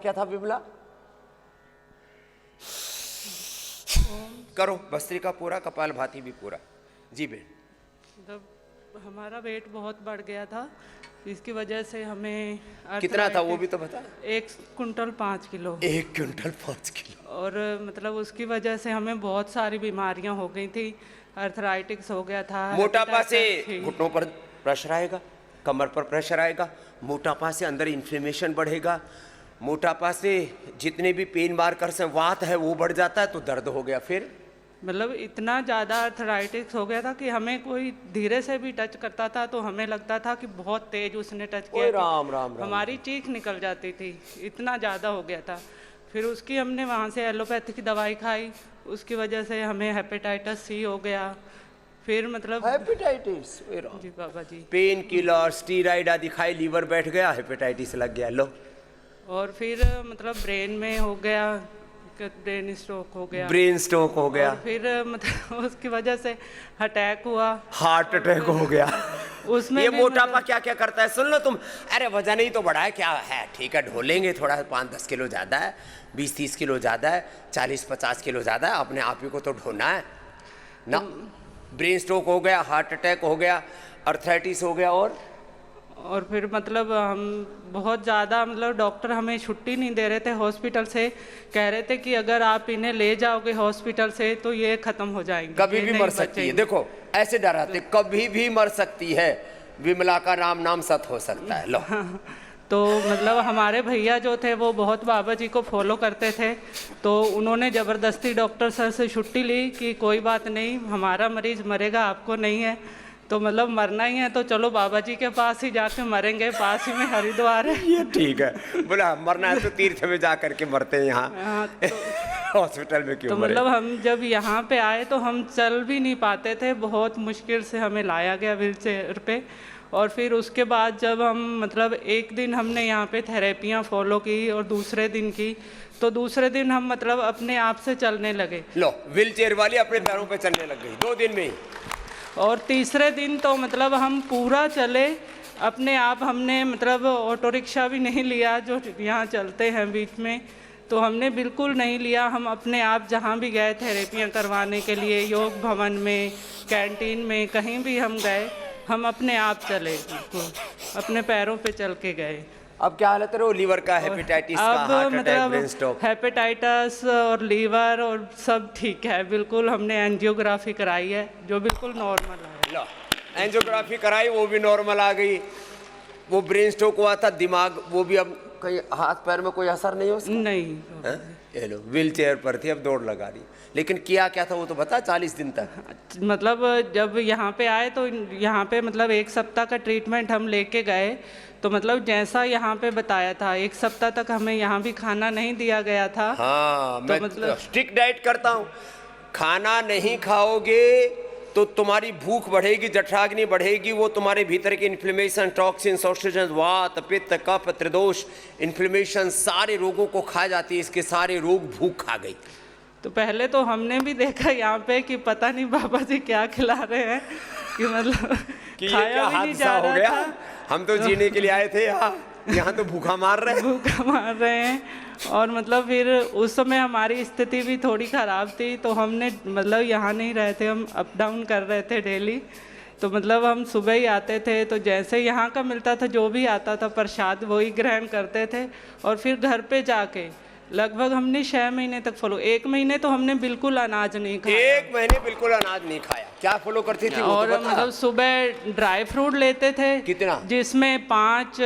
क्या था विमला? करो भस्त्रिका पूरा, कपालभाति भी पूरा। जी बेन। मतलब हमारा वेट बहुत बढ़ गया था, इसकी वजह से हमें कितना था वो भी तो बता। 1 कुंटल 5 किलो। 1 quintal 5 kilo. और मतलब उसकी वजह से हमें बहुत सारी बीमारियां हो गई थी। अर्थराइटिस हो गया था। मोटापा से थी। घुटनों पर प्रेशर आएगा, कमर पर प्रेशर आएगा, मोटापा से अंदर इन्फ्लेमेशन बढ़ेगा, मोटापा से जितने भी पेन मार्कर से वात है वो बढ़ जाता है, तो दर्द हो गया। फिर मतलब इतना ज़्यादा अर्थराइटिस हो गया था कि हमें कोई धीरे से भी टच करता था तो हमें लगता था कि बहुत तेज उसने टच किया। ओए राम राम राम। हमारी चीख निकल जाती थी, इतना ज़्यादा हो गया था। फिर उसकी हमने वहाँ से एलोपैथी की दवाई खाई, उसकी वजह से हमें हेपेटाइटिस सी हो गया। फिर मतलब हेपेटाइटिस, जी बाबा जी, पेन किलर स्टीराइड आदि खाए, लीवर बैठ गया, हेपेटाइटिस लग गया। लो। और फिर मतलब ब्रेन में हो गया, ब्रेन स्ट्रोक हो गया। ब्रेन स्ट्रोक हो गया। और फिर मतलब उसकी वजह से अटैक हुआ, हार्ट अटैक हो गया। उसमें ये भी मोटापा मतलब क्या क्या करता है सुन लो तुम। अरे वजन ही तो बढ़ा है, क्या है, ठीक है ढोलेंगे थोड़ा, 5-10 किलो ज्यादा है, 20-30 किलो ज्यादा है, 40-50 किलो ज्यादा है, अपने आप ही को तो ढोना है ना। ब्रेन स्ट्रोक हो गया, हार्ट अटैक हो गया, अर्थराइटिस हो गया। और फिर मतलब हम बहुत ज़्यादा मतलब डॉक्टर हमें छुट्टी नहीं दे रहे थे हॉस्पिटल से, कह रहे थे कि अगर आप इन्हें ले जाओगे हॉस्पिटल से तो ये ख़त्म हो जाएंगे, कभी भी मर सकती है। देखो ऐसे डराते, कभी भी मर सकती है, विमला का राम नाम सत हो सकता है। लो। तो मतलब हमारे भैया जो थे वो बहुत बाबा जी को फॉलो करते थे, तो उन्होंने ज़बरदस्ती डॉक्टर सर से छुट्टी ली कि कोई बात नहीं, हमारा मरीज़ मरेगा, आपको नहीं है, तो मतलब मरना ही है तो चलो बाबा जी के पास ही जाके मरेंगे, पास ही में हरिद्वार है। ये ठीक है, बोला मरना है तो तीर्थ में जा करके मरते हैं, यहाँ हॉस्पिटल में क्यों तो मरे? मतलब हम जब यहाँ पे आए तो हम चल भी नहीं पाते थे, बहुत मुश्किल से हमें लाया गया व्हील चेयर पे। और फिर उसके बाद जब हम मतलब एक दिन हमने यहाँ पे थेरेपियाँ फॉलो की और दूसरे दिन की, तो दूसरे दिन हम मतलब अपने आप से चलने लगे। लो, व्हील चेयर वाली अपने पैरों पे चलने लग गई 2 दिन में ही। और तीसरे दिन तो मतलब हम पूरा चले अपने आप, हमने मतलब ऑटो रिक्शा भी नहीं लिया जो यहाँ चलते हैं बीच में, तो हमने बिल्कुल नहीं लिया। हम अपने आप जहाँ भी गए थेरेपियाँ करवाने के लिए, योग भवन में, कैंटीन में, कहीं भी हम गए, हम अपने आप चले, बिल्कुल अपने पैरों पे चल के गए। अब क्या हालत है? लीवर का, हेपेटाइटिस का, heart attack, brain stroke, hepatitis और लीवर और सब ठीक है बिल्कुल। हमने एंजियोग्राफी कराई है जो बिल्कुल नॉर्मल है। लो, एंजियोग्राफी कराई वो भी नॉर्मल आ गई। वो ब्रेन स्ट्रोक हुआ था, दिमाग वो भी अब कहीं हाथ पैर में कोई असर नहीं हो सकता? नहीं। ये लो, व्हील चेयर पर थी, अब दौड़ लगा रही। लेकिन किया क्या था वो तो बता। 40 दिन तक मतलब जब यहाँ पे आए तो यहाँ पे मतलब 1 सप्ताह का ट्रीटमेंट हम लेके गए, तो मतलब जैसा यहाँ पे बताया था 1 सप्ताह तक हमें यहाँ भी खाना नहीं दिया गया था। हाँ, तो मैं मतलब स्ट्रिक्ट डाइट करता हूँ। खाना नहीं खाओगे तो तुम्हारी भूख बढ़ेगी, जठराग्नि बढ़ेगी, वो तुम्हारे भीतर के इन्फ्लेमेशन, टॉक्सिन्स, ऑक्सीजन, वात, पित्त, कफ, त्रिदोष, इन्फ्लेमेशन, सारे रोगों को खा जाती है। इसके सारे रोग भूख खा गई। तो पहले तो हमने भी देखा यहाँ पे कि पता नहीं बाबा जी क्या खिला रहे हैं, कि मतलब कि ये खाया क्या भी नहीं हादसा जा हो रहा गया? था। हम तो जीने के लिए आए थे, यहाँ तो भूखा मार रहे हैं। भूखा मार रहे हैं। और मतलब फिर उस समय हमारी स्थिति भी थोड़ी ख़राब थी, तो हमने मतलब यहाँ नहीं रहे थे, हम अप डाउन कर रहे थे डेली। तो मतलब हम सुबह ही आते थे, तो जैसे यहाँ का मिलता था जो भी आता था प्रसाद वही ग्रहण करते थे। और फिर घर पे जाके लगभग हमने 6 महीने तक फॉलो, 1 महीने तो हमने बिल्कुल अनाज नहीं खाया। 1 महीने बिल्कुल अनाज नहीं खाया। क्या फॉलो करती थी वो और तो बता। मतलब सुबह ड्राई फ्रूट लेते थे। कितना? जिसमें 5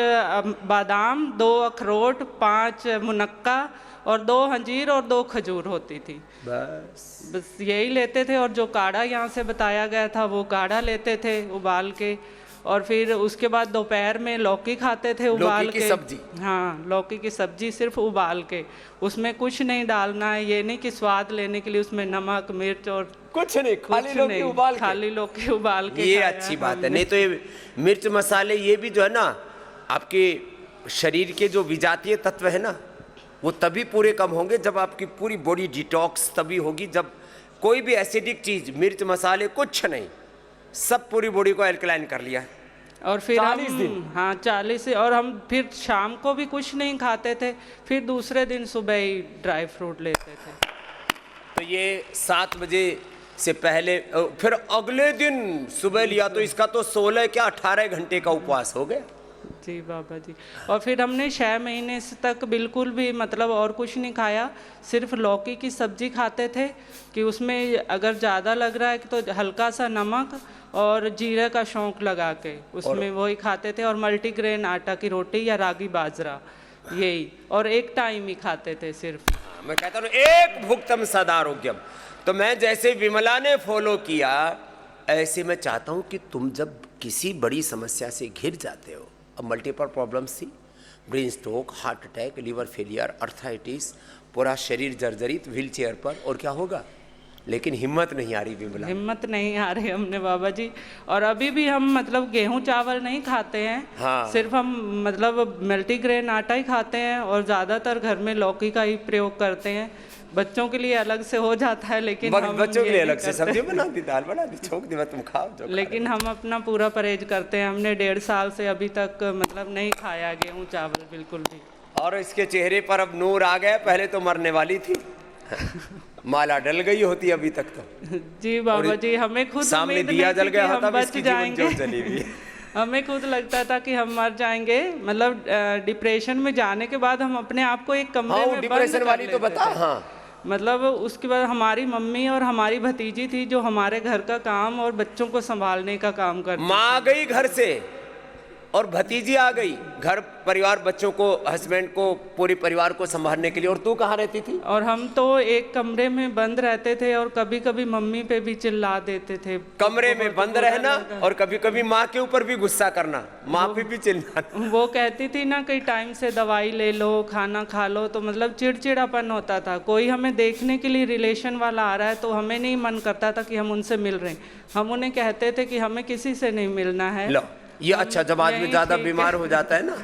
बादाम, 2 अखरोट, 5 मुनक्का और 2 अंजीर और 2 खजूर होती थी। बस यही लेते थे। और जो काढ़ा यहाँ से बताया गया था वो काढ़ा लेते थे उबाल के। और फिर उसके बाद दोपहर में लौकी खाते थे उबाल लौकी के। की सब्जी? हाँ, लौकी की सब्जी सिर्फ उबाल के, उसमें कुछ नहीं डालना है। ये नहीं कि स्वाद लेने के लिए उसमें नमक मिर्च और कुछ नहीं, खाली लौकी उबाल के। खाली लौकी उबाल के ये खाया अच्छी बात है। हमने। नहीं तो ये मिर्च मसाले ये भी जो है ना, आपके शरीर के जो विजातीय तत्व है ना, वो तभी पूरे कम होंगे जब आपकी पूरी बॉडी डिटॉक्स तभी होगी, जब कोई भी एसिडिक चीज़, मिर्च मसाले कुछ नहीं, सब पूरी बॉडी को एल्कलाइन कर लिया। और फिर 40 दिन? हाँ 40 और हम फिर शाम को भी कुछ नहीं खाते थे, फिर दूसरे दिन सुबह ही ड्राई फ्रूट लेते थे। तो ये 7 बजे से पहले फिर अगले दिन सुबह लिया, तो इसका तो 16 क्या 18 घंटे का उपवास हो गया। जी बाबा जी। और फिर हमने 6 महीने से तक बिल्कुल भी मतलब और कुछ नहीं खाया, सिर्फ लौकी की सब्जी खाते थे कि उसमें अगर ज़्यादा लग रहा है तो हल्का सा नमक और जीरे का शौंक लगा के उसमें वही खाते थे, और मल्टीग्रेन आटा की रोटी या रागी बाजरा यही, और एक टाइम ही खाते थे सिर्फ। मैं कहता हूँ एक भुक्तम सदारोग्यम। तो मैं जैसे विमला ने फॉलो किया, ऐसे मैं चाहता हूँ कि तुम जब किसी बड़ी समस्या से घिर जाते हो, अब मल्टीपल प्रॉब्लम्स थी, brain stroke, heart attack, liver failure, arthritis, पूरा शरीर जर्जरित, व्हील चेयर पर, और क्या होगा, लेकिन हिम्मत नहीं आ रही विमला। हिम्मत नहीं आ रही हमने बाबा जी। और अभी भी हम मतलब गेहूं चावल नहीं खाते हैं। हाँ। सिर्फ हम मतलब मल्टीग्रेन आटा ही खाते हैं, और ज़्यादातर घर में लौकी का ही प्रयोग करते हैं। बच्चों के लिए अलग से हो जाता है, लेकिन हम बच्चों के लिए ये अलग नहीं से करते। सब्जी बना दी, दाल बना दी, छोंक दी, तुम खाओ जो लेकिन हम अपना पूरा परहेज करते हैं। हमने 1.5 साल से अभी तक मतलब नहीं खाया गेहूं चावल बिल्कुल भी। और इसके चेहरे पर अब नूर आ गया, पहले तो मरने वाली थी माला डल गई होती अभी तक तो। जी बाबा जी, हमें खुद सामने उम्मीद दिया नहीं जल थी गया कि होता, हम अब बच इसकी जीवन ज्योत जाएंगे। जली हुई है। हमें खुद लगता था कि हम मर जाएंगे, मतलब डिप्रेशन में जाने के बाद हम अपने आप को एक कमरे हाँ, वो में बंद डिप्रेशन कर वाली तो लेते बता। थे। हाँ, मतलब उसके बाद हमारी मम्मी और हमारी भतीजी थी जो हमारे घर का काम और बच्चों को संभालने का काम करती। माँ आ गई घर से और भतीजी आ गई, घर परिवार, बच्चों को, हस्बैंड को, पूरे परिवार को संभालने के लिए। और तू कहाँ रहती थी? और हम तो एक कमरे में बंद रहते थे, और कभी कभी मम्मी पे भी चिल्ला देते थे। कमरे में बंद रहना, और कभी कभी माँ के ऊपर भी गुस्सा करना, माँ पे भी चिल्लाना। वो कहती थी ना कि टाइम से दवाई ले लो, खाना खा लो, तो मतलब चिड़चिड़ापन होता था। कोई हमें देखने के लिए रिलेशन वाला आ रहा है तो हमें नहीं मन करता था कि हम उनसे मिल रहे हैं। हम उन्हें कहते थे कि हमें किसी से नहीं मिलना है। लो ये अच्छा, जब आदमी ज्यादा बीमार हो जाता है ना,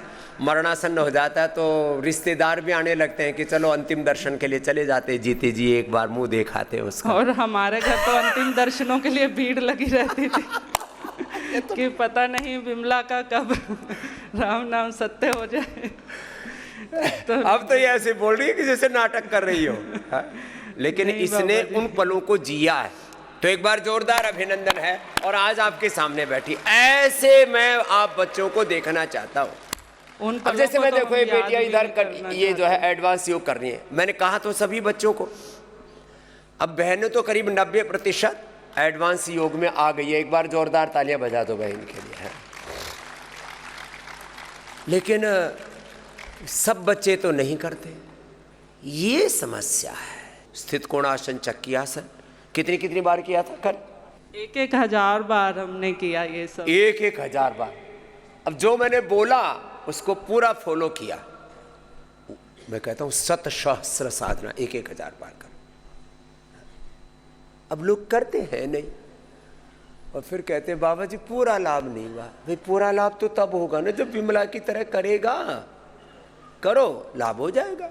मरणासन्न हो जाता है, तो रिश्तेदार भी आने लगते हैं कि चलो अंतिम दर्शन के लिए चले जाते हैं, जीते जी एक बार मुंह देखाते हैं उसका। और हमारे घर तो अंतिम दर्शनों के लिए भीड़ लगी रहती थी कि पता नहीं विमला का कब राम नाम सत्य हो जाए। तो अब तो ये ऐसे बोल रही है कि जैसे नाटक कर रही हो। हाँ? लेकिन नहीं इसने बाबा जी। उन पलों को जिया है, तो एक बार जोरदार अभिनंदन है। और आज आपके सामने बैठी, ऐसे मैं आप बच्चों को देखना चाहता हूँ। उन अब पलों जैसे को मैं तो देखो हम ये याद बेटियां भी इधर नहीं करना ये जो है चाहते। एडवांस योग कर रही है, मैंने कहा तो सभी बच्चों को। अब बहनें तो करीब 90% एडवांस योग में आ गई है। एक बार जोरदार तालियां बजा दो बहन के लिए। है लेकिन सब बच्चे तो नहीं करते, ये समस्या है। स्थित कोणासन, चक्की आसन कितनी कितनी बार किया था? कल 1,000 बार हमने किया ये सब। 1,000 बार। अब जो मैंने बोला उसको पूरा फॉलो किया। मैं कहता हूं 7,000 साधना 1,000 बार कर। अब लोग करते हैं नहीं, और फिर कहते हैं बाबा जी पूरा लाभ नहीं हुआ। भाई पूरा लाभ तो तब होगा ना जब विमला की तरह करेगा। करो, लाभ हो जाएगा।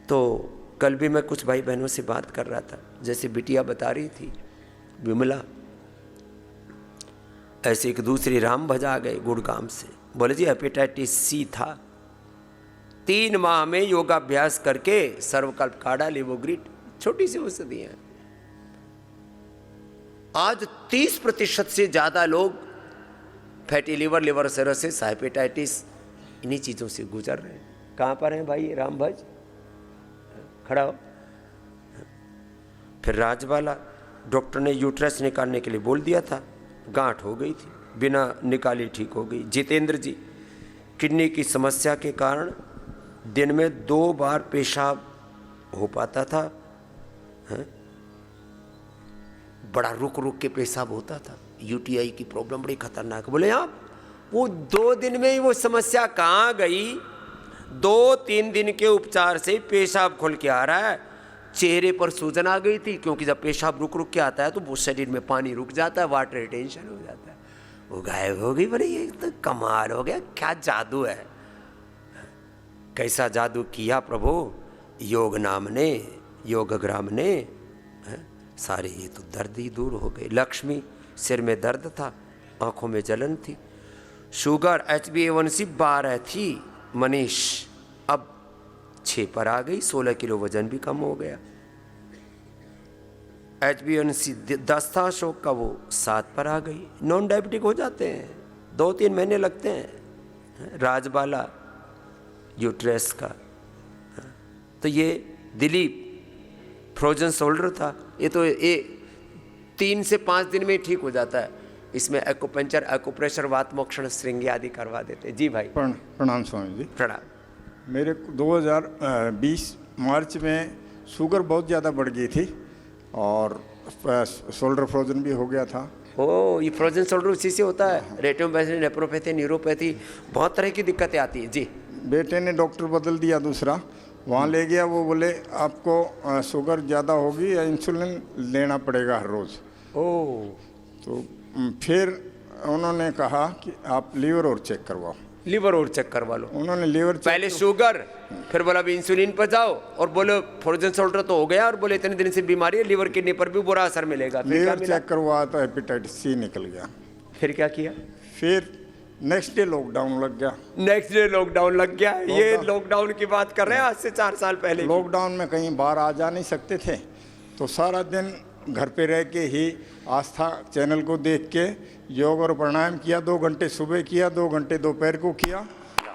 तो कल भी मैं कुछ भाई बहनों से बात कर रहा था, जैसे बिटिया बता रही थी विमला, ऐसे एक दूसरी राम भजा आ गए गुड़गाम से, बोले जी हेपेटाइटिस सी था, 3 माह में योगाभ्यास करके सर्वकल्प काढ़ा, लेवोग्रिड, छोटी सी औषधि है। आज 30% से ज्यादा लोग fatty liver, liver cirrhosis, hepatitis, इन्हीं चीजों से गुजर रहे हैं। कहाँ पर हैं भाई राम भज? खड़ा हो। फिर राजवाला डॉक्टर ने यूट्रस निकालने के लिए बोल दिया था, गांठ हो गई थी, बिना निकाली ठीक हो गई। जितेंद्र जी, किडनी की समस्या के कारण दिन में 2 बार पेशाब हो पाता था, है? बड़ा रुक रुक के पेशाब होता था। यूटीआई की प्रॉब्लम बड़ी खतरनाक। बोले आप वो 2 दिन में ही वो समस्या कहाँ गई? 2-3 दिन के उपचार से पेशाब खुल के आ रहा है। चेहरे पर सूजन आ गई थी, क्योंकि जब पेशाब रुक रुक के आता है तो वो शरीर में पानी रुक जाता है, वाटर रिटेंशन हो जाता है, वो गायब हो गई। बोले ये तो कमाल हो गया, क्या जादू है, कैसा जादू किया प्रभु योग नाम ने, योगग्राम ने, सारे ये तो दर्द ही दूर हो गए। लक्ष्मी सिर में दर्द था, आंखों में जलन थी। शुगर HbA1c 12 थी मनीष, अब 6 पर आ गई, 16 किलो वजन भी कम हो गया। HbA1c 10 था अशोक का, वो 7 पर आ गई। नॉन डायबिटिक हो जाते हैं, 2-3 महीने लगते हैं। राजबाला यूट्रस का, तो ये दिलीप फ्रोजन शोल्डर था, ये तो 3 से 5 दिन में ही ठीक हो जाता है। इसमें एक्यूपंक्चर, एक्यूप्रेशर, वात मोक्षण, श्रृंगी आदि करवा देते हैं। जी भाई प्रणाम स्वामी जी। प्रणाम। मेरे को 2020 मार्च में शुगर बहुत ज़्यादा बढ़ गई थी और शोल्डर फ्रोजन भी हो गया था। ओ, ये फ्रोजन शोल्डर उसी से होता है। रेटिनोपैथी, नेफ्रोपैथी, न्यूरोपैथी, बहुत तरह की दिक्कतें आती हैं। जी, बेटे ने डॉक्टर बदल दिया दूसरा, वहाँ ले गया, वो बोले आपको शुगर ज़्यादा होगी या इंसुलिन लेना पड़ेगा हर रोज़। ओ, तो फिर उन्होंने कहा कि आप लीवर और चेक करवाओ। लीवर और चेक करवा लो। उन्होंने लीवर पहले शुगर, फिर बोला अभी इंसुलिन पर जाओ, और बोले फ्रोजन शोल्डर तो हो गया, और बोले इतने दिन से बीमारी है, लीवर किडनी पर भी बुरा असर मिलेगा। फिर क्या लीवर मिला? चेक करवाया तो हेपेटाइटिस C निकल गया। फिर क्या किया? फिर नेक्स्ट डे लॉकडाउन लग गया। नेक्स्ट डे लॉकडाउन लग गया। ये लॉकडाउन की बात कर रहे हैं, आज से 4 साल पहले की। लॉकडाउन में कहीं बाहर आ जा नहीं सकते थे, तो सारा दिन घर पे रह के ही आस्था चैनल को देख के योग और प्राणायाम किया। 2 घंटे सुबह किया, 2 घंटे दोपहर को किया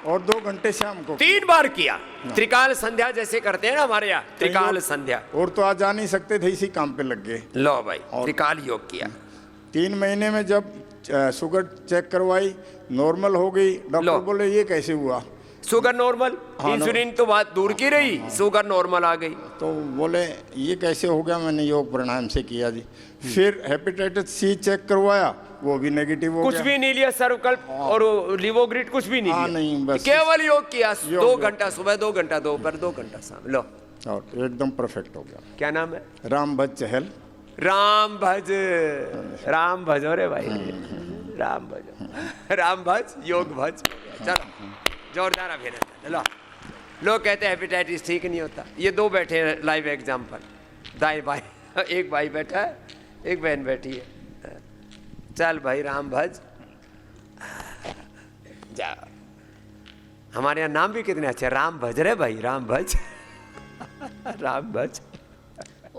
और 2 घंटे शाम को 3 बार किया। त्रिकाल संध्या जैसे करते हैं ना हमारे यहाँ, त्रिकाल संध्या। और तो आ जा नहीं सकते थे, इसी काम पे लग गए। लो भाई, त्रिकाल योग किया। 3 महीने में जब शुगर चेक करवाई, नॉर्मल हो गई। डॉक्टर बोले ये कैसे हुआ? शुगर नॉर्मल, इंसुलिन तो बात दूर की रही, शुगर नॉर्मल आ गई। तो बोले ये कैसे हो गया? मैंने योग प्राणायाम से किया जी। फिर हेपेटाइटिस C चेक करवाया, वो भी नेगेटिव हो गया। कुछ भी नहीं लिया, सर्वकल्प और लिवोग्रिड कुछ भी नहीं लिया। नहीं, बस केवल योग किया। 2 घंटा सुबह, 2 घंटा दोपहर, 2 घंटा शाम। लो, और एकदम परफेक्ट हो गया। क्या नाम है? रामभज चहल। राम भज, राम भजो रे भाई, राम भजो, राम भज, योग भज। चलो, जोरदार अभिनंदन। लो, लोग कहते हैं हेपेटाइटिस ठीक नहीं होता। ये 2 बैठे हैं लाइव एग्जाम्पल, दाएं बाएं, एक भाई बैठा है, एक बहन बैठी है। चल भाई, राम भज जा। हमारे यहाँ नाम भी कितने अच्छे, राम भज रे भाई, राम भज, राम भज।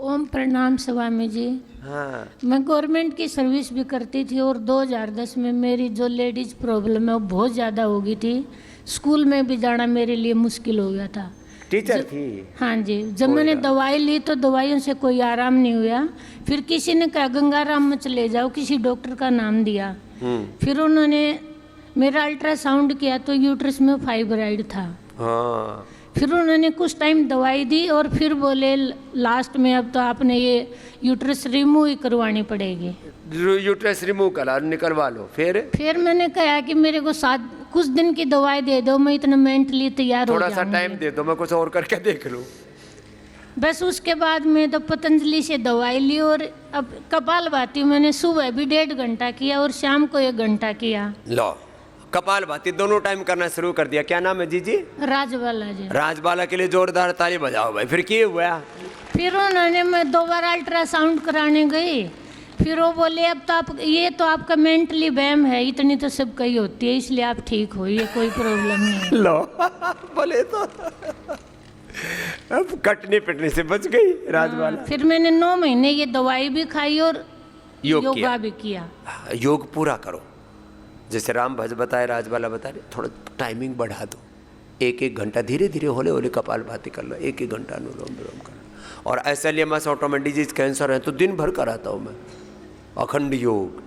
ओम प्रणाम स्वामी जी। हाँ, मैं गवर्नमेंट की सर्विस भी करती थी और 2010 में मेरी जो लेडीज प्रॉब्लम है वो बहुत ज़्यादा हो गई थी। स्कूल में भी जाना मेरे लिए मुश्किल हो गया था। टीचर थी? हाँ जी। जब मैंने दवाई ली तो दवाइयों से कोई आराम नहीं हुआ। फिर किसी ने कहा गंगाराम में चले जाओ, किसी डॉक्टर का नाम दिया। फिर उन्होंने मेरा अल्ट्रासाउंड किया तो यूट्रस में फाइब्राइड था। हाँ, फिर उन्होंने कुछ टाइम दवाई दी और फिर बोले लास्ट में अब तो आपने ये यूट्रस रिमूव ही करवानी पड़ेगी। यूट्रस रिमूव करा, निकलवा लो। फिर मैंने कहा कि मेरे को कुछ दिन की दवाई दे दो, मैं इतना मेंटली तैयार हो थोड़ा जाऊंगी। सा टाइम दे दो, मैं कुछ और करके देख लूं। बस उसके बाद मैं तो पतंजलि से दवाई ली और अब कपालभाति मैंने सुबह भी 1.5 घंटा किया और शाम को 1 घंटा किया। लो, कपालभाति दोनों टाइम करना शुरू कर दिया। क्या नाम है? जी, राजबाला जी। राजबाला के लिए जोरदार ताली बजाओ भाई। फिर क्या हुआ? फिर उन्होंने, मैं 2 बार अल्ट्रासाउंड कराने गई। फिर वो बोले अब तो आप, ये तो आपका मेंटली बैम है, इतनी तो सब कही होती है, इसलिए आप ठीक हो, ये कोई प्रॉब्लम नहीं है। लो, बोले तो अब कटने पिटने से बच गई राजबाला। फिर मैंने 9 महीने ये दवाई भी खाई और योगा भी किया। योग पूरा करो, जैसे राम भज बताए, राजबाला बताए, थोड़ा टाइमिंग बढ़ा दो। 1-1 घंटा धीरे धीरे होले होले कपालभाति कर लो, 1-1 घंटा अनुलोम विलोम कर लो। और SLMS ऑटोमेटिक डिजीज कैंसर है तो दिन भर कराता हूँ मैं अखंड योग,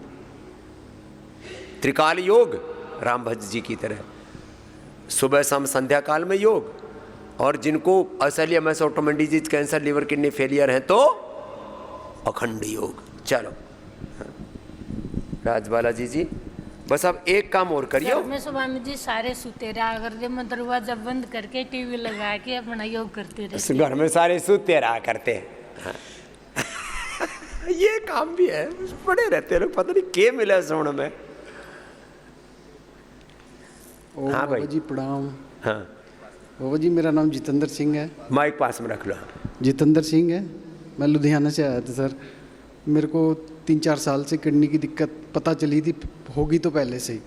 त्रिकाल योग, राम भज जी की तरह सुबह शाम संध्या काल में योग। और जिनको SLMS automatic disease cancer, liver kidney failure है तो अखंड योग। चलो राजबाला जी, बस अब एक काम और करियो। मैं स्वामी जी सारे सुते रहा करते, मैं दरवाजा बंद करके टीवी लगा के अपना योग करते रहे। घर में सारे सोते रहा करते हैं। हाँ। ये काम भी है, पड़े रहते लोग, पता नहीं क्या मिला सोने में। हाँ भाई जी, प्रणाम। हाँ बाबा जी, मेरा नाम जितेंद्र सिंह है। माइक पास में रख लो। जितेंद्र सिंह है, मैं लुधियाना से आया था सर। मेरे को 3-4 साल से किडनी की दिक्कत पता चली थी, होगी तो पहले से ही।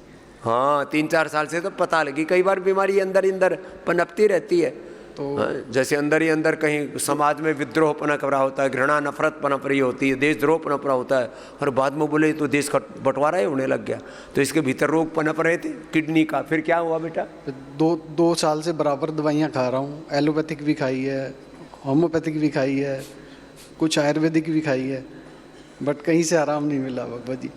हाँ, 3-4 साल से तो पता लगी। कई बार बीमारी अंदर ही अंदर पनपती रहती है, तो जैसे अंदर ही अंदर कहीं समाज में विद्रोह पनप रहा होता है, घृणा नफरत पनप रही होती है, देशद्रोह पनप रहा होता है, और बाद में बोले तो देश का बंटवारा ही होने लग गया। तो इसके भीतर रोग पनप रहे थे किडनी का। फिर क्या हुआ बेटा? 2 साल से बराबर दवाइयाँ खा रहा हूँ। एलोपैथिक भी खाई है, होम्योपैथिक भी खाई है, कुछ आयुर्वेदिक भी खाई है, बट कहीं से आराम नहीं मिला बाबा जी।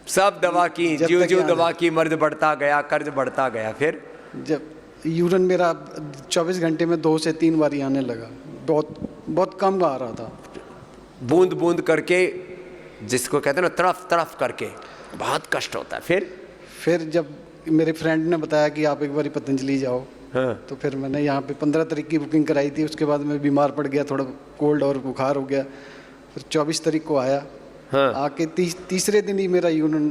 सब दवा की, ज्यों ज्यों दवा की मर्द बढ़ता गया, कर्ज बढ़ता गया। फिर जब यूरिन मेरा 24 घंटे में 2 से 3 बार आने लगा, बहुत कम आ रहा था। बूंद बूंद करके, जिसको कहते हैं ना तरफ तरफ करके, बहुत कष्ट होता है। फिर जब मेरे फ्रेंड ने बताया कि आप एक बार पतंजलि जाओ, हाँ। तो फिर मैंने यहाँ पे 15 तारीख की बुकिंग कराई थी। उसके बाद मैं बीमार पड़ गया, थोड़ा कोल्ड और बुखार हो गया। फिर 24 तारीख को आया, हाँ। आके तीसरे दिन ही मेरा यूरिन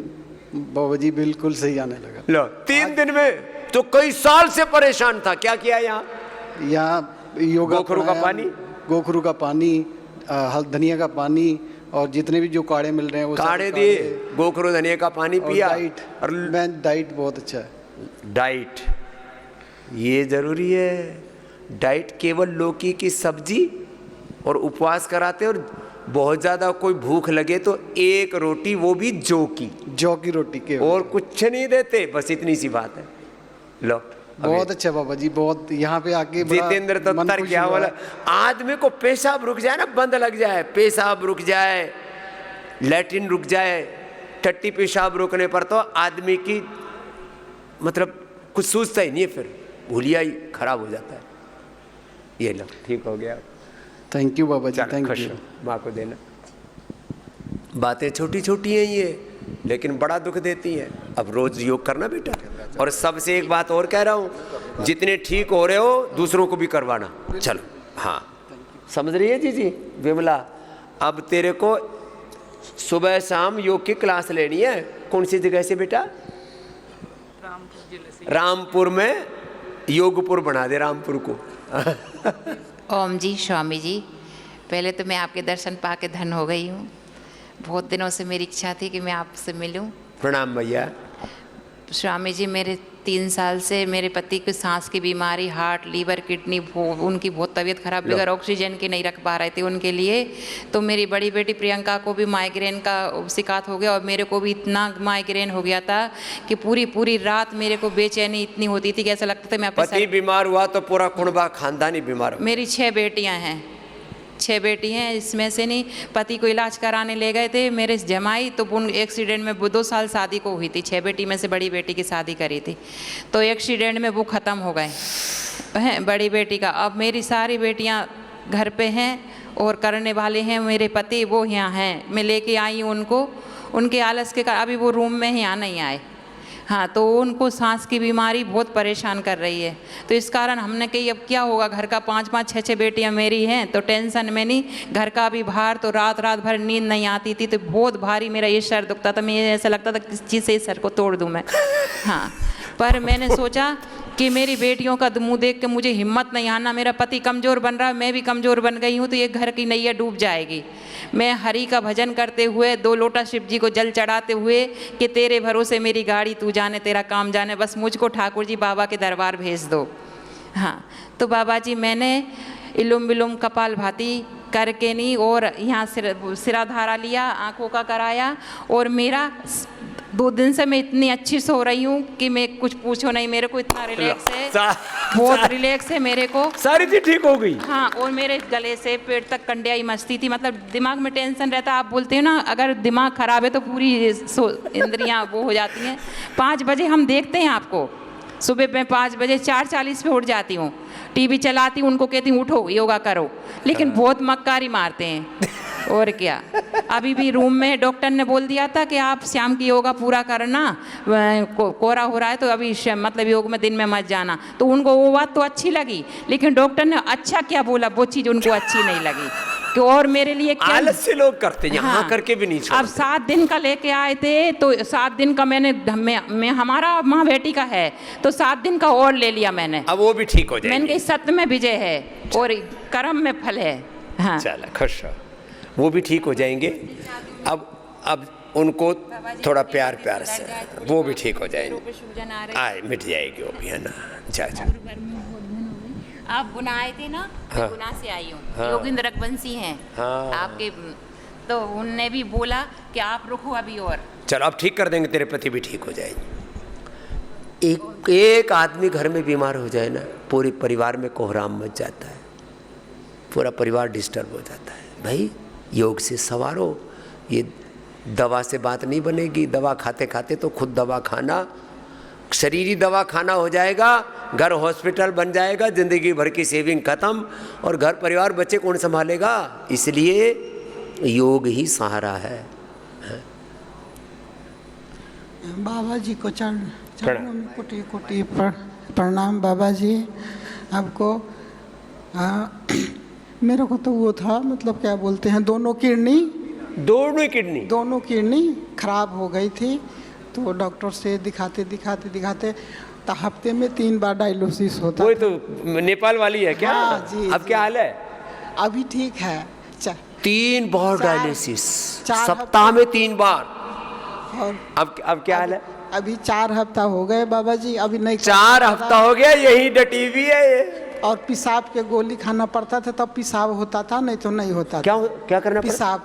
बाबा जी बिल्कुल सही आने लगा। लो, 3 दिन में? तो कई साल से परेशान था। क्या किया यहाँ? योगा, गोखरू का पानी, गोखरू का पानी, धनिया का पानी, और जितने भी जो काढ़े मिल रहे हैं वो काढ़े दिए, गोखरू धनिया का पानी पिया। डाइट, और मैं डाइट बहुत अच्छा है। डाइट ये जरूरी है। डाइट केवल लौकी की सब्जी और उपवास कराते, और बहुत ज़्यादा कोई भूख लगे तो 1 रोटी, वो भी जौ की रोटी के, और कुछ नहीं देते। बस इतनी सी बात है। लो, बहुत अच्छा बाबा जी, बहुत यहाँ पे आके जितेंद्र तो तर क्या बोला, आदमी को पेशाब रुक जाए ना, बंद लग जाए, पेशाब रुक जाए, लैट्रिन रुक जाए, टट्टी पेशाब रुकने पर तो आदमी की मतलब कुछ सूझता ही नहीं है, फिर भूलिया ही खराब हो जाता है। ये लो, ठीक हो गया। Thank you Baba ji, thank you. माँ को देना। बातें छोटी छोटी हैं ये, लेकिन बड़ा दुख देती हैं। अब रोज योग करना बेटा। और सबसे एक बात और कह रहा हूँ, जितने ठीक हो रहे हो दूसरों को भी करवाना। चलो, हाँ, समझ रही है जी विमला? अब तेरे को सुबह शाम योग की क्लास लेनी है। कौन सी जगह से बेटा? रामपुर में योगपुर बना दे, रामपुर को। ओम जी, स्वामी जी, पहले तो मैं आपके दर्शन पा के धन्य हो गई हूँ। बहुत दिनों से मेरी इच्छा थी कि मैं आपसे मिलूं। प्रणाम भैया। स्वामी जी, मेरे 3 साल से मेरे पति को सांस की बीमारी, हार्ट, लीवर, किडनी, उनकी बहुत तबीयत खराब, बगैर ऑक्सीजन की नहीं रख पा रहे थे उनके लिए। तो मेरी बड़ी बेटी प्रियंका को भी माइग्रेन का शिकायत हो गया, और मेरे को भी इतना माइग्रेन हो गया था कि पूरी रात मेरे को बेचैनी इतनी होती थी कि ऐसा लगता था मैं अपने पति बीमार हुआ तो पूरा कुनबा खानदानी बीमार। मेरी 6 बेटियां हैं, 6 बेटी हैं। इसमें से नहीं, पति को इलाज कराने ले गए थे मेरे जमाई, तो उन एक्सीडेंट में 2 साल शादी को हुई थी। 6 बेटी में से बड़ी बेटी की शादी करी थी, तो एक्सीडेंट में वो ख़त्म हो गए हैं बड़ी बेटी का। अब मेरी सारी बेटियां घर पे हैं और करने वाले हैं मेरे पति, वो यहाँ हैं। मैं लेके आई हूँ उनको, उनके आलस के कारण अभी वो रूम में यहाँ नहीं आए। हाँ, तो उनको सांस की बीमारी बहुत परेशान कर रही है। तो इस कारण हमने कही अब क्या होगा, घर का 5-5, 6-6 बेटियां मेरी हैं, तो टेंशन में नहीं, घर का भी भार, तो रात भर नींद नहीं आती थी, तो बहुत भारी मेरा ये सर दुखता था। मैं ऐसा लगता था किस चीज़ से इस सर को तोड़ दूँ मैं। हाँ, पर मैंने सोचा कि मेरी बेटियों का मुँह देख के मुझे हिम्मत नहीं आना। मेरा पति कमज़ोर बन रहा है, मैं भी कमज़ोर बन गई हूँ, तो ये घर की नैया डूब जाएगी। मैं हरि का भजन करते हुए, 2 लोटा शिव जी को जल चढ़ाते हुए कि तेरे भरोसे मेरी गाड़ी तू जाने, तेरा काम जाने, बस मुझको ठाकुर जी बाबा के दरबार भेज दो। हाँ, तो बाबा जी मैंने इलुम विलुम कपाल भाती करके नहीं, और यहाँ सिराधारा लिया, आँखों का कराया, और मेरा 2 दिन से मैं इतनी अच्छी सो रही हूँ कि मैं कुछ पूछो नहीं। मेरे को इतना रिलैक्स है, बहुत रिलैक्स है मेरे को, सारी चीज ठीक हो गई। हाँ, और मेरे गले से पेट तक कंडियाई मचती थी, मतलब दिमाग में टेंशन रहता। आप बोलते हो ना, अगर दिमाग खराब है तो पूरी इंद्रियाँ वो हो जाती हैं। 5 बजे हम देखते हैं आपको, सुबह मैं 5 बजे 4:40 पे उठ जाती हूँ, टीवी चलाती हूँ, उनको कहती हूँ उठो योगा करो, लेकिन बहुत मक्कारी मारते हैं। और क्या, अभी भी रूम में डॉक्टर ने बोल दिया था कि आप शाम की योगा पूरा करना, कोहरा हो रहा है तो अभी मतलब योग में दिन में मत जाना। तो उनको वो बात तो अच्छी लगी, लेकिन डॉक्टर ने अच्छा क्या बोला, वो चीज़ उनको अच्छी नहीं लगी। कि और मेरे लिए क्या, आलस से लोग करते हैं, यहाँ हाँ, करके भी नहीं छोड़ते। अब 7 दिन का लेके आए थे, तो 7 दिन का मैं हमारा माँ बेटी का है, तो 7 दिन का और ले लिया मैंने। अब वो भी ठीक हो जाएंगे। मैंने कहा सत्य में विजय है और कर्म में फल है। हाँ, चलो खुश रहो, वो भी ठीक हो जाएंगे। अब उनको थोड़ा प्यार प्यार से, वो भी ठीक हो जाएंगे, आए मिट जाएगी वो भी, है ना। जा आप गुना आए थे ना, हाँ। मैं गुना से आई हूँ, योगेंद्र रघुवंशी हैं आपके, तो उनने भी बोला कि आप रुको अभी और। चलो अब ठीक कर देंगे, तेरे पति भी ठीक हो जाएंगे। एक आदमी घर में बीमार हो जाए ना, पूरे परिवार में कोहराम मच जाता है, पूरा परिवार डिस्टर्ब हो जाता है। भाई योग से संवारो, ये दवा से बात नहीं बनेगी। दवा खाते खाते तो खुद दवा खाना, शरीर ही दवा खाना हो जाएगा, घर हॉस्पिटल बन जाएगा, जिंदगी भर की सेविंग खत्म, और घर परिवार बच्चे कौन संभालेगा। इसलिए योग ही सहारा है। बाबा जी को चरणों में कोटि कोटि प्रणाम। बाबा जी आपको मेरे को तो वो था, मतलब क्या बोलते हैं, दोनों किडनी खराब हो गई थी, तो डॉक्टर से दिखाते तो हफ्ते में 3 बार डायलिसिस होता। वही तो नेपाल वाली है क्या? हाँ, जी, अब जी। क्या हाल है? अभी ठीक है। 3 बार डायलिसिस, 4 सप्ताह में 3 बार। और अब क्या हाल है? अभी 4 हफ्ता हो गए बाबा जी, अभी नहीं। 4 हफ्ता हो गया, यही डटी हुई है ये। और पेशाब के गोली खाना पड़ता था, तब पेशाब होता था, नहीं तो नहीं होता था। क्या करना पड़ा?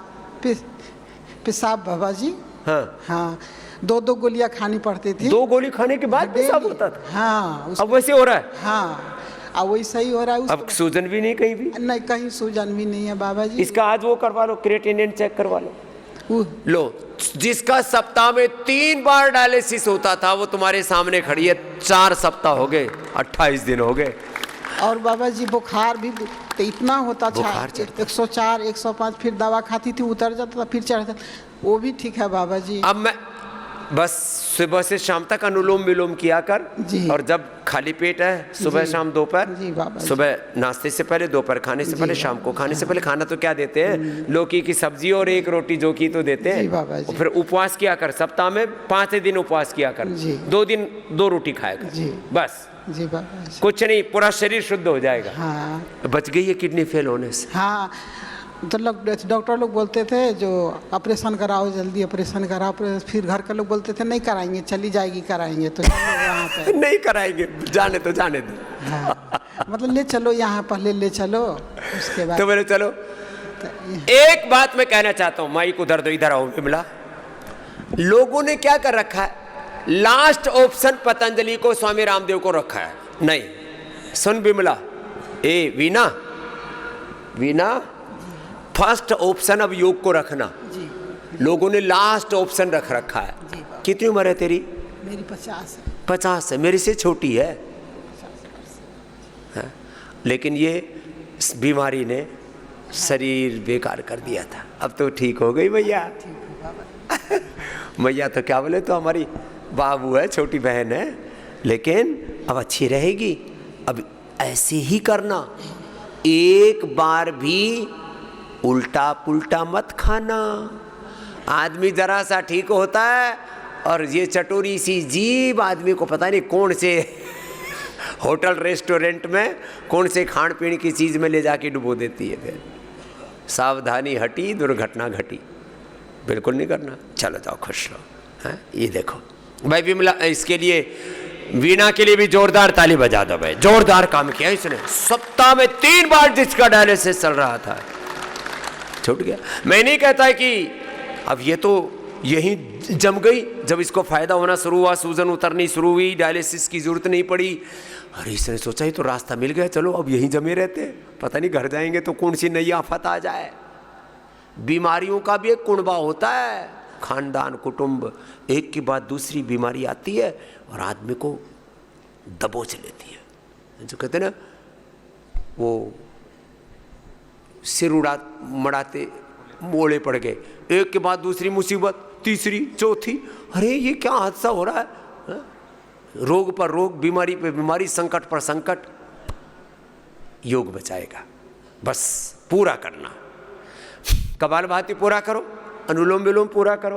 पेशाब बाबा जी। हाँ 2 गोलियां खानी पड़ती थी। 2 गोली खाने के बाद पेशाब होता था? हाँ। अब वैसे हो रहा है? हाँ अब वैसा ही हो रहा है। अब सूजन भी नहीं कहीं भी? नहीं, कहीं सूजन भी नहीं है बाबा जी। इसका आज वो करवा लो, क्रिएटिनिन चेक करवा लो। लो, जिसका सप्ताह में 3 बार डायलिसिस होता था, वो तुम्हारे सामने खड़ी है। 4 सप्ताह हो गए, 28 दिन हो गए। और बाबा जी बुखार भी तो इतना होता था, 104 105, फिर दवा खाती थी, उतर जाता था, फिर चढ़ता, वो भी ठीक है बाबा जी। अब मैं बस सुबह से शाम तक अनुलोम विलोम किया कर जी। और जब खाली पेट है, सुबह जी। शाम दोपहर, जी बाबा जी। सुबह नाश्ते से पहले, दोपहर खाने से पहले, शाम को खाने से पहले। खाना तो क्या देते हैं, लौकी की सब्जी और 1 रोटी जो की तो देते जी हैं। बाबा जी। और फिर उपवास किया कर, सप्ताह में 5 दिन उपवास किया कर, जी। 2 दिन 2 रोटी खाया कर, जी। बस। जी बाबा जी। कुछ नहीं, पूरा शरीर शुद्ध हो जाएगा। हाँ बच गई है किडनी फेल होने से। हाँ, तो डॉक्टर लोग बोलते थे जो ऑपरेशन कराओ, जल्दी ऑपरेशन कराओ, फिर घर के लोग बोलते थे नहीं कराएंगे, चली जाएगी, कराएंगे, तो चलो यहाँ पे। नहीं कराएंगे, जाने दो। हाँ, मतलब ले चलो यहाँ, पहले ले चलो, उसके बाद तो बोले चलो। एक बात मैं कहना चाहता हूँ, माइक उधर दो, इधर आओ विमला। लोगों ने क्या कर रखा है, लास्ट ऑप्शन पतंजलि को, स्वामी रामदेव को रखा है। नहीं, सुन विमला, वीना, फर्स्ट ऑप्शन अब योग को रखना। जी। लोगों ने लास्ट ऑप्शन रख रखा है। जी। कितनी उम्र है तेरी? मेरी 50 है। 50 है, मेरी से छोटी है। हाँ, लेकिन ये बीमारी ने शरीर बेकार कर दिया था। अब तो ठीक हो गई मैया। मैया तो क्या बोले, तो हमारी बाबू है, छोटी बहन है, लेकिन अब अच्छी रहेगी। अब ऐसे ही करना, एक बार भी उल्टा पुल्टा मत खाना। आदमी जरा सा ठीक होता है और ये चटोरी सी जीभ आदमी को पता नहीं कौन से होटल रेस्टोरेंट में, कौन से खान पीने की चीज़ में ले जाके डुबो देती है। फिर सावधानी हटी, दुर्घटना घटी। बिल्कुल नहीं करना। चलो जाओ, खुश रहो। हैं, ये देखो भाई विमला, इसके लिए वीणा के लिए भी जोरदार ताली बजा दो भाई। जोरदार काम किया इसने। सप्ताह में 3 बार जिसका डायलिसिस चल रहा था, छूट गया। मैं नहीं कहता कि अब ये तो यही जम गई, जब इसको फायदा होना शुरू हुआ, सूजन उतरनी शुरू हुई, डायलिसिस की जरूरत नहीं पड़ी, अरे इसने सोचा ही तो रास्ता मिल गया, चलो अब यहीं जमे रहते, पता नहीं घर जाएंगे तो कौन सी नई आफत आ जाए। बीमारियों का भी एक कुनबा होता है, खानदान, कुटुंब, एक के बाद दूसरी बीमारी आती है और आदमी को दबोच लेती है। जो कहते हैं ना, वो सिर मड़ाते मोड़े पड़ गए, एक के बाद दूसरी मुसीबत, तीसरी, चौथी, अरे ये क्या हादसा हो रहा है। रोग पर रोग, बीमारी पे बीमारी, संकट पर संकट। योग बचाएगा, बस पूरा करना। कपालभाति पूरा करो, अनुलोम विलोम पूरा करो।